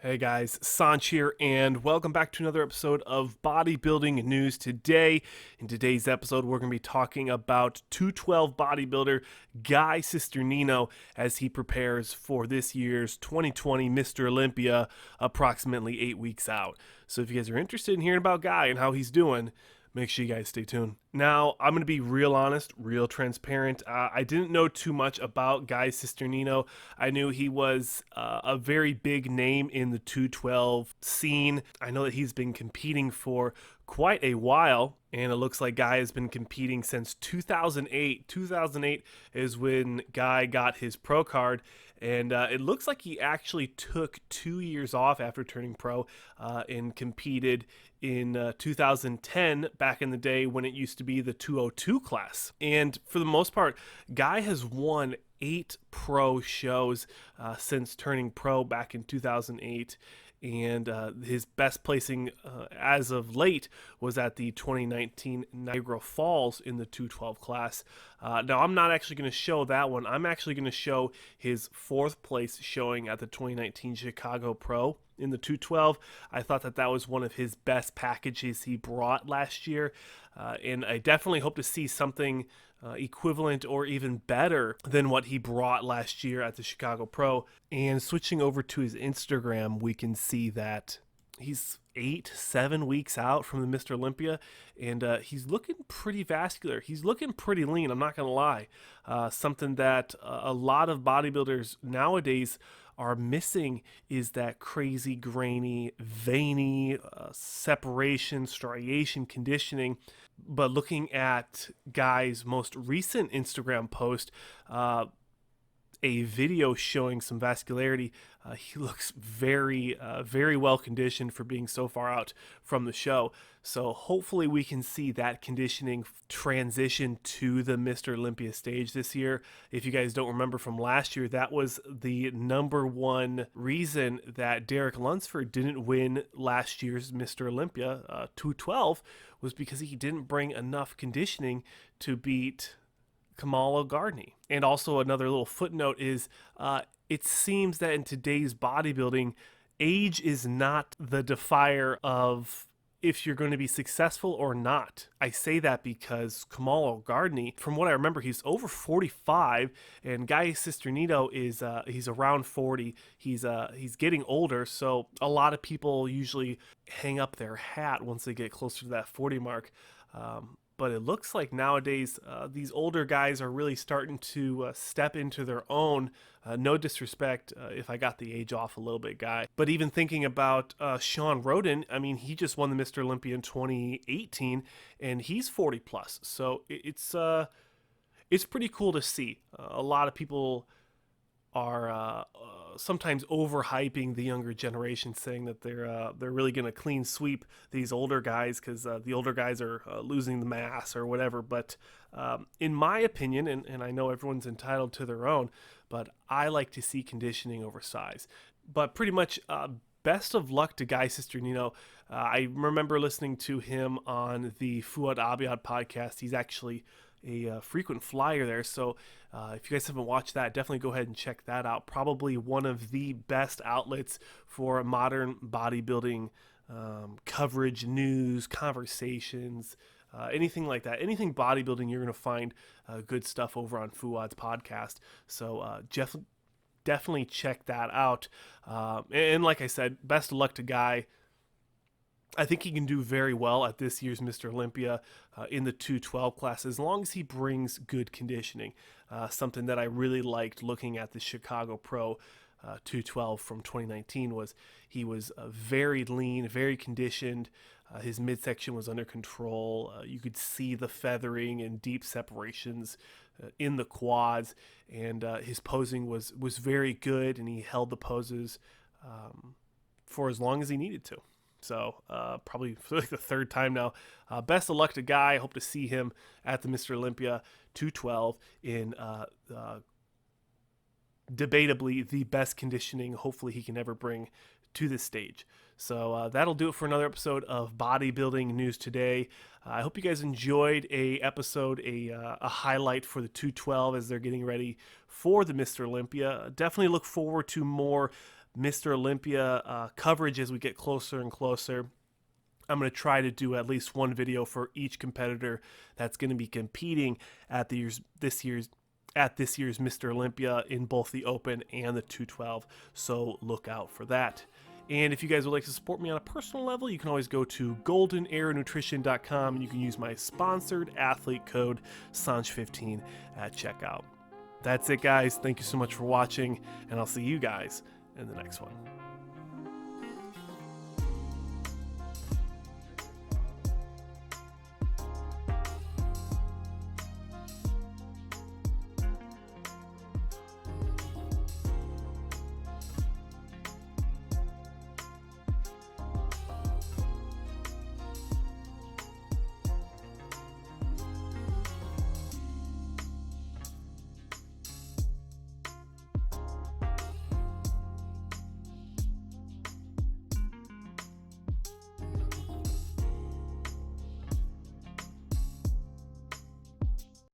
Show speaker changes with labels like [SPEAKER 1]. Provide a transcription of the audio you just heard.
[SPEAKER 1] Hey guys, Sanch here, and welcome back to another episode of Bodybuilding News Today. In today's episode, we're going to be talking about 212 bodybuilder Guy Cisternino as he prepares for this year's 2020 Mr. Olympia, approximately 8 weeks out. So if you guys are interested in hearing about Guy and how he's doing, make sure you guys stay tuned. Now, I'm going to be real honest, real transparent. I didn't know too much about Guy Cisternino. I knew he was a very big name in the 212 scene. I know that he's been competing for quite a while, and it looks like Guy has been competing since 2008. 2008 is when Guy got his pro card, and it looks like he actually took 2 years off after turning pro and competed in 2010, back in the day when it used to be the 202 class. And for the most part, Guy has won 8 pro shows since turning pro back in 2008. And his best placing as of late was at the 2019 Niagara Falls in the 212 class. Now, I'm not actually going to show that one. I'm actually going to show his 4th place showing at the 2019 Chicago Pro in the 212. I thought that was one of his best packages he brought last year. And I definitely hope to see something equivalent or even better than what he brought last year at the Chicago Pro. And switching over to his Instagram, we can see that he's 7 weeks out from the Mr. Olympia, and he's looking pretty vascular. He's looking pretty lean, I'm not going to lie. Something that a lot of bodybuilders nowadays are missing is that crazy, grainy, veiny separation, striation conditioning. But looking at Guy's most recent Instagram post, a video showing some vascularity, he looks very, very well conditioned for being so far out from the show. So hopefully we can see that conditioning transition to the Mr. Olympia stage this year. If you guys don't remember from last year, that was the number one reason that Derek Lunsford didn't win last year's Mr. Olympia 212 was because he didn't bring enough conditioning to beat Kamala Gardney. And also another little footnote is it seems that in today's bodybuilding, age is not the defier of if you're going to be successful or not. I say that because Kamala Gardney, from what I remember, he's over 45, and Guy Cisternino is he's around 40. He's getting older, so a lot of people usually hang up their hat once they get closer to that 40 mark. But it looks like nowadays these older guys are really starting to step into their own. No disrespect if I got the age off a little bit, Guy. But even thinking about Sean Roden, I mean, he just won the Mr. Olympia in 2018, and he's 40 plus. So it's pretty cool to see. A lot of people are sometimes overhyping the younger generation, saying that they're really going to clean sweep these older guys because the older guys are losing the mass or whatever. But in my opinion, and I know everyone's entitled to their own, but I like to see conditioning over size. But pretty much best of luck to Guy Cisternino. I remember listening to him on the Fuad Abiad podcast. He's actually a frequent flyer there, so if you guys haven't watched that, definitely go ahead and check that out. Probably one of the best outlets for modern bodybuilding coverage, news, conversations, anything like that. Anything bodybuilding, you're going to find good stuff over on Fuad's podcast. So definitely check that out. And like I said, best of luck to Guy. I think he can do very well at this year's Mr. Olympia in the 212 class as long as he brings good conditioning. Something that I really liked looking at the Chicago Pro 212 from 2019 was he was very lean, very conditioned. His midsection was under control. You could see the feathering and deep separations in the quads, and his posing was very good, and he held the poses for as long as he needed to. So probably for like the 3rd time now. Best of luck to Guy. I hope to see him at the Mr. Olympia 212 in debatably the best conditioning hopefully he can ever bring to this stage. So that'll do it for another episode of Bodybuilding News Today. I hope you guys enjoyed a highlight for the 212 as they're getting ready for the Mr. Olympia. Definitely look forward to more Mr. Olympia coverage as we get closer and closer. I'm going to try to do at least one video for each competitor that's going to be competing at this year's Mr. Olympia in both the Open and the 212. So look out for that. And if you guys would like to support me on a personal level, you can always go to goldenarrownutrition.com and you can use my sponsored athlete code SANJ15 at checkout. That's it, guys. Thank you so much for watching, and I'll see you guys in the next one.